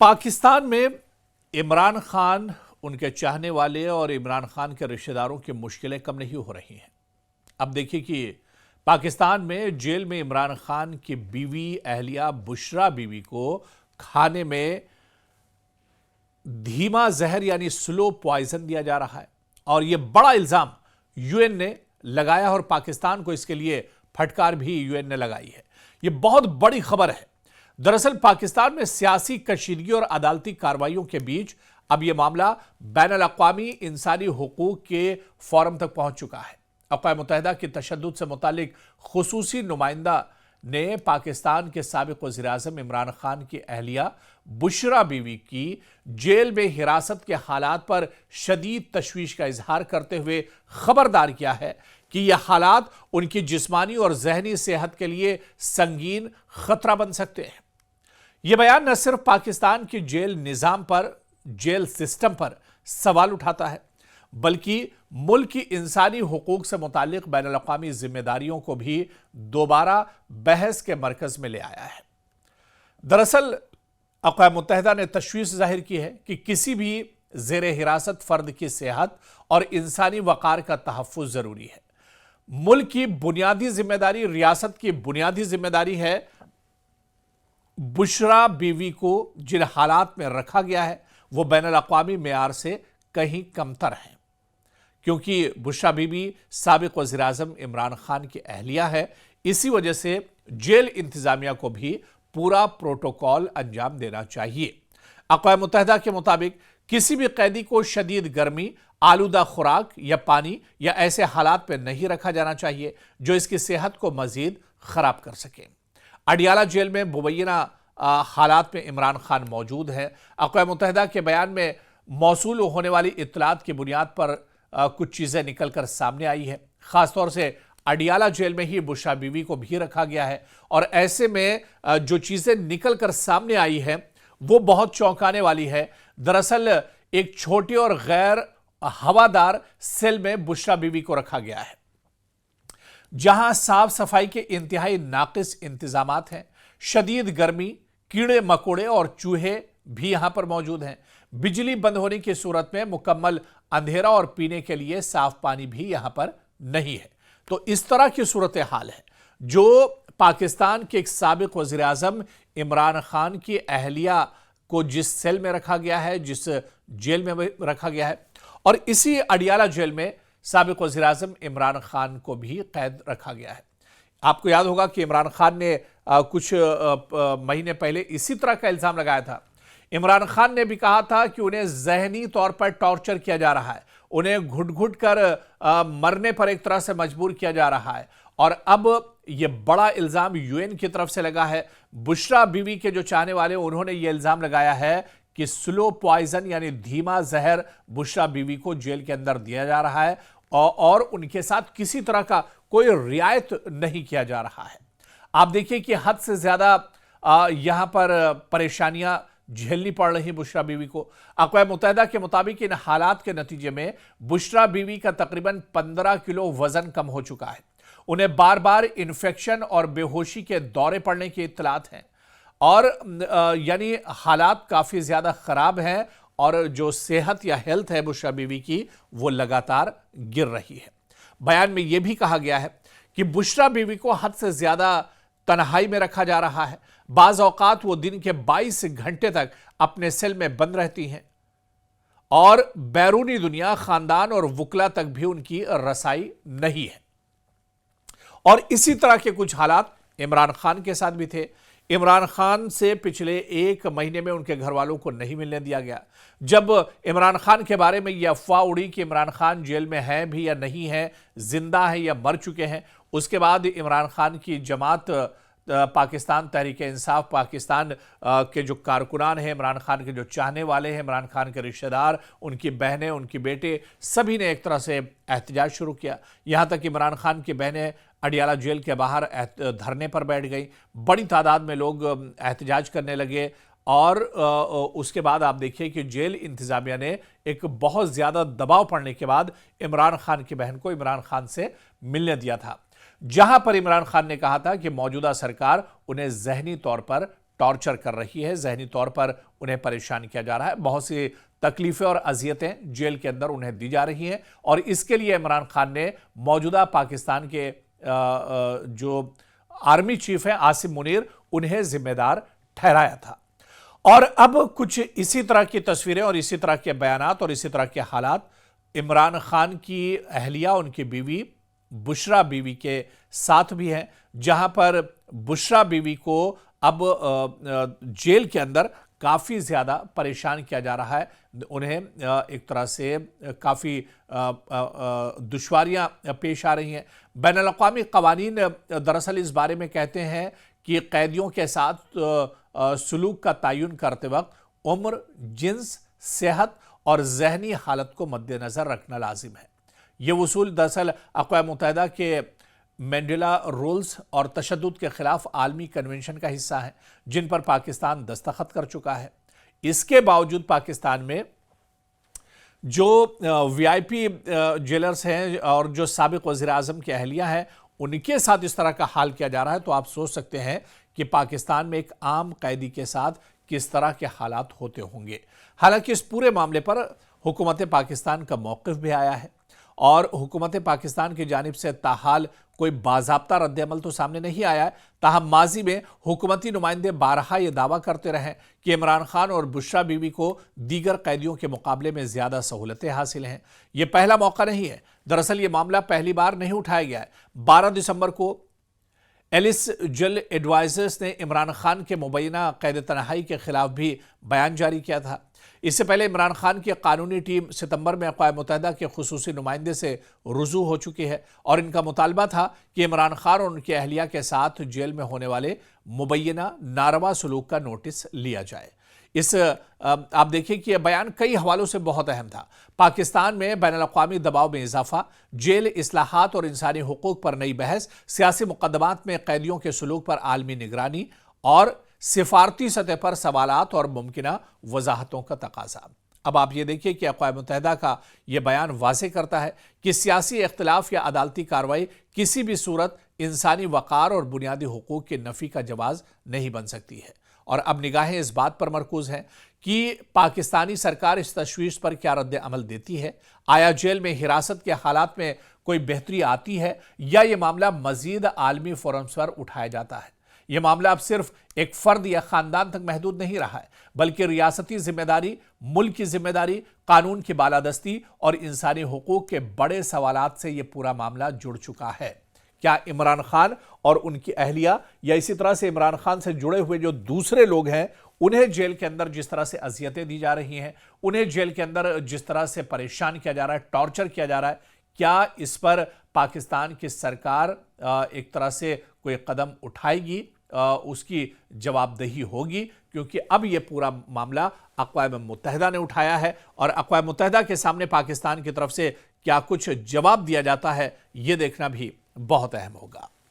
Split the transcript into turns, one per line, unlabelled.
پاکستان میں عمران خان، ان کے چاہنے والے اور عمران خان کے رشتہ داروں کی مشکلیں کم نہیں ہو رہی ہیں۔ اب دیکھیے کہ پاکستان میں جیل میں عمران خان کی بیوی اہلیہ بشرا بیوی کو کھانے میں دھیما زہر یعنی سلو پوائزن دیا جا رہا ہے، اور یہ بڑا الزام یو این نے لگایا اور پاکستان کو اس کے لیے پھٹکار بھی یو این نے لگائی ہے۔ یہ بہت بڑی خبر ہے۔ دراصل پاکستان میں سیاسی کشیدگی اور عدالتی کارروائیوں کے بیچ اب یہ معاملہ بین الاقوامی انسانی حقوق کے فورم تک پہنچ چکا ہے۔ اقوام متحدہ کی تشدد سے متعلق خصوصی نمائندہ نے پاکستان کے سابق وزیر اعظم عمران خان کی اہلیہ بشرا بیوی کی جیل میں حراست کے حالات پر شدید تشویش کا اظہار کرتے ہوئے خبردار کیا ہے کہ یہ حالات ان کی جسمانی اور ذہنی صحت کے لیے سنگین خطرہ بن سکتے ہیں۔ یہ بیان نہ صرف پاکستان کی جیل نظام پر، جیل سسٹم پر سوال اٹھاتا ہے، بلکہ ملک کی انسانی حقوق سے متعلق بین الاقوامی ذمہ داریوں کو بھی دوبارہ بحث کے مرکز میں لے آیا ہے۔ دراصل اقوام متحدہ نے تشویش ظاہر کی ہے کہ کسی بھی زیر حراست فرد کی صحت اور انسانی وقار کا تحفظ ضروری ہے۔ ملک کی بنیادی ذمہ داری، ریاست کی بنیادی ذمہ داری ہے بشرا بیوی کو جن حالات میں رکھا گیا ہے وہ بین الاقوامی معیار سے کہیں کمتر ہیں، کیونکہ بشرا بیوی سابق وزیر اعظم عمران خان کی اہلیہ ہے۔ اسی وجہ سے جیل انتظامیہ کو بھی پورا پروٹوکول انجام دینا چاہیے۔ اقوام متحدہ کے مطابق کسی بھی قیدی کو شدید گرمی، آلودہ خوراک یا پانی یا ایسے حالات پہ نہیں رکھا جانا چاہیے جو اس کی صحت کو مزید خراب کر سکیں۔ اڈیالہ جیل میں مبینہ حالات میں عمران خان موجود ہیں۔ اقوام متحدہ کے بیان میں موصول ہونے والی اطلاعات کی بنیاد پر کچھ چیزیں نکل کر سامنے آئی ہیں۔ خاص طور سے اڈیالہ جیل میں ہی بشرا بیوی کو بھی رکھا گیا ہے، اور ایسے میں جو چیزیں نکل کر سامنے آئی ہیں وہ بہت چونکانے والی ہے۔ دراصل ایک چھوٹی اور غیر ہوادار سیل میں بشرا بیوی کو رکھا گیا ہے، جہاں صاف صفائی کے انتہائی ناقص انتظامات ہیں۔ شدید گرمی، کیڑے مکوڑے اور چوہے بھی یہاں پر موجود ہیں۔ بجلی بند ہونے کی صورت میں مکمل اندھیرا اور پینے کے لیے صاف پانی بھی یہاں پر نہیں ہے۔ تو اس طرح کی صورتحال ہے جو پاکستان کے ایک سابق وزیر اعظم عمران خان کی اہلیہ کو جس سیل میں رکھا گیا ہے، جس جیل میں رکھا گیا ہے، اور اسی اڈیالہ جیل میں سابق وزیر اعظم عمران خان کو بھی قید رکھا گیا ہے۔ آپ کو یاد ہوگا کہ عمران خان نے کچھ مہینے پہلے اسی طرح کا الزام لگایا تھا۔ عمران خان نے بھی کہا تھا کہ انہیں ذہنی طور پر ٹارچر کیا جا رہا ہے، انہیں گھٹ گھٹ کر مرنے پر ایک طرح سے مجبور کیا جا رہا ہے، اور اب یہ بڑا الزام یو این کی طرف سے لگا ہے۔ بشرا بیوی کے جو چاہنے والے انہوں نے یہ الزام لگایا ہے کہ سلو پوائزن یعنی دھیما زہر بشرا بیوی کو جیل کے اندر دیا جا رہا ہے، اور ان کے ساتھ کسی طرح کا کوئی رعایت نہیں کیا جا رہا ہے۔ آپ دیکھیں کہ حد سے زیادہ یہاں پر پریشانیاں جھیلنی پڑ رہی بشرا بیوی کو۔ اقوام متحدہ کے مطابق ان حالات کے نتیجے میں بشرا بیوی کا تقریباً 15 کلو وزن کم ہو چکا ہے۔ انہیں بار بار انفیکشن اور بے ہوشی کے دورے پڑنے کی اطلاعات ہیں، اور یعنی حالات کافی زیادہ خراب ہیں، اور جو صحت یا ہیلتھ ہے بشرا بیوی کی وہ لگاتار گر رہی ہے۔ بیان میں یہ بھی کہا گیا ہے کہ بشرا بیوی کو حد سے زیادہ تنہائی میں رکھا جا رہا ہے۔ بعض اوقات وہ دن کے 22 گھنٹے تک اپنے سیل میں بند رہتی ہیں، اور بیرونی دنیا، خاندان اور وکلا تک بھی ان کی رسائی نہیں ہے۔ اور اسی طرح کے کچھ حالات عمران خان کے ساتھ بھی تھے۔ عمران خان سے پچھلے ایک مہینے میں ان کے گھر والوں کو نہیں ملنے دیا گیا۔ جب عمران خان کے بارے میں یہ افواہ اڑی کہ عمران خان جیل میں ہیں بھی یا نہیں ہیں، زندہ ہیں یا مر چکے ہیں، اس کے بعد عمران خان کی جماعت پاکستان تحریک انصاف پاکستان کے جو کارکنان ہیں، عمران خان کے جو چاہنے والے ہیں، عمران خان کے رشتہ دار، ان کی بہنیں، ان کی بیٹے، سبھی نے ایک طرح سے احتجاج شروع کیا۔ یہاں تک کہ عمران خان کی بہنیں اڈیالہ جیل کے باہر دھرنے پر بیٹھ گئیں، بڑی تعداد میں لوگ احتجاج کرنے لگے، اور اس کے بعد آپ دیکھیں کہ جیل انتظامیہ نے ایک بہت زیادہ دباؤ پڑنے کے بعد عمران خان کی بہن کو عمران خان سے ملنے دیا تھا، جہاں پر عمران خان نے کہا تھا کہ موجودہ سرکار انہیں ذہنی طور پر ٹارچر کر رہی ہے، ذہنی طور پر انہیں پریشان کیا جا رہا ہے، بہت سی تکلیفیں اور اذیتیں جیل کے اندر انہیں دی جا رہی ہیں، اور اس کے لیے عمران خان نے موجودہ پاکستان کے جو آرمی چیف ہیں عاصم منیر انہیں ذمہ دار ٹھہرایا تھا۔ اور اب کچھ اسی طرح کی تصویریں اور اسی طرح کے بیانات اور اسی طرح کے حالات عمران خان کی اہلیہ، ان کی بیوی بشرا بیوی کے ساتھ بھی ہیں، جہاں پر بشرا بیوی کو اب جیل کے اندر کافی زیادہ پریشان کیا جا رہا ہے، انہیں ایک طرح سے کافی دشواریاں پیش آ رہی ہیں۔ بین الاقوامی قوانین دراصل اس بارے میں کہتے ہیں کہ قیدیوں کے ساتھ سلوک کا تعین کرتے وقت عمر، جنس، صحت اور ذہنی حالت کو مد نظر رکھنا لازم ہے۔ یہ اصول دراصل اقوام متحدہ کے مینڈیلا رولز اور تشدد کے خلاف عالمی کنونشن کا حصہ ہیں، جن پر پاکستان دستخط کر چکا ہے۔ اس کے باوجود پاکستان میں جو وی آئی پی جیلرز ہیں اور جو سابق وزیر اعظم کی اہلیہ ہیں، ان کے ساتھ اس طرح کا حال کیا جا رہا ہے، تو آپ سوچ سکتے ہیں کہ پاکستان میں ایک عام قیدی کے ساتھ کس طرح کے حالات ہوتے ہوں گے۔ حالانکہ اس پورے معاملے پر حکومت پاکستان کا موقف بھی آیا ہے، اور حکومت پاکستان کی جانب سے تاحال کوئی باضابطہ رد عمل تو سامنے نہیں آیا ہے، تاہم ماضی میں حکومتی نمائندے بارہا یہ دعویٰ کرتے رہے کہ عمران خان اور بشرا بیوی کو دیگر قیدیوں کے مقابلے میں زیادہ سہولتیں حاصل ہیں۔ یہ پہلا موقع نہیں ہے، دراصل یہ معاملہ پہلی بار نہیں اٹھایا گیا ہے۔ 12 دسمبر کو ایلس جل ایڈوائزرز نے عمران خان کے مبینہ قید تنہائی کے خلاف بھی بیان جاری کیا تھا۔ اس سے پہلے عمران خان کی قانونی ٹیم ستمبر میں اقوام متحدہ کے خصوصی نمائندے سے رجوع ہو چکی ہے، اور ان کا مطالبہ تھا کہ عمران خان اور ان کی اہلیہ کے ساتھ جیل میں ہونے والے مبینہ ناروا سلوک کا نوٹس لیا جائے۔ آپ دیکھیں کہ یہ بیان کئی حوالوں سے بہت اہم تھا۔ پاکستان میں بین الاقوامی دباؤ میں اضافہ، جیل اصلاحات اور انسانی حقوق پر نئی بحث، سیاسی مقدمات میں قیدیوں کے سلوک پر عالمی نگرانی، اور سفارتی سطح پر سوالات اور ممکنہ وضاحتوں کا تقاضا۔ اب آپ یہ دیکھیں کہ اقوام متحدہ کا یہ بیان واضح کرتا ہے کہ سیاسی اختلاف یا عدالتی کارروائی کسی بھی صورت انسانی وقار اور بنیادی حقوق کی نفی کا جواز نہیں بن سکتی ہے۔ اور اب نگاہیں اس بات پر مرکوز ہیں کہ پاکستانی سرکار اس تشویش پر کیا رد عمل دیتی ہے۔ آیا جیل میں حراست کے حالات میں کوئی بہتری آتی ہے، یا یہ معاملہ مزید عالمی فورمز پر اٹھایا جاتا ہے؟ یہ معاملہ اب صرف ایک فرد یا خاندان تک محدود نہیں رہا ہے، بلکہ ریاستی ذمہ داری، ملک کی ذمہ داری، قانون کی بالادستی اور انسانی حقوق کے بڑے سوالات سے یہ پورا معاملہ جڑ چکا ہے۔ کیا عمران خان اور ان کی اہلیہ، یا اسی طرح سے عمران خان سے جڑے ہوئے جو دوسرے لوگ ہیں، انہیں جیل کے اندر جس طرح سے اذیتیں دی جا رہی ہیں، انہیں جیل کے اندر جس طرح سے پریشان کیا جا رہا ہے، ٹارچر کیا جا رہا ہے، کیا اس پر پاکستان کی سرکار ایک طرح سے کوئی قدم اٹھائے گی؟ اس کی جواب دہی ہوگی، کیونکہ اب یہ پورا معاملہ اقوام متحدہ نے اٹھایا ہے، اور اقوام متحدہ کے سامنے پاکستان کی طرف سے کیا کچھ جواب دیا جاتا ہے، یہ دیکھنا بھی بہت اہم ہوگا۔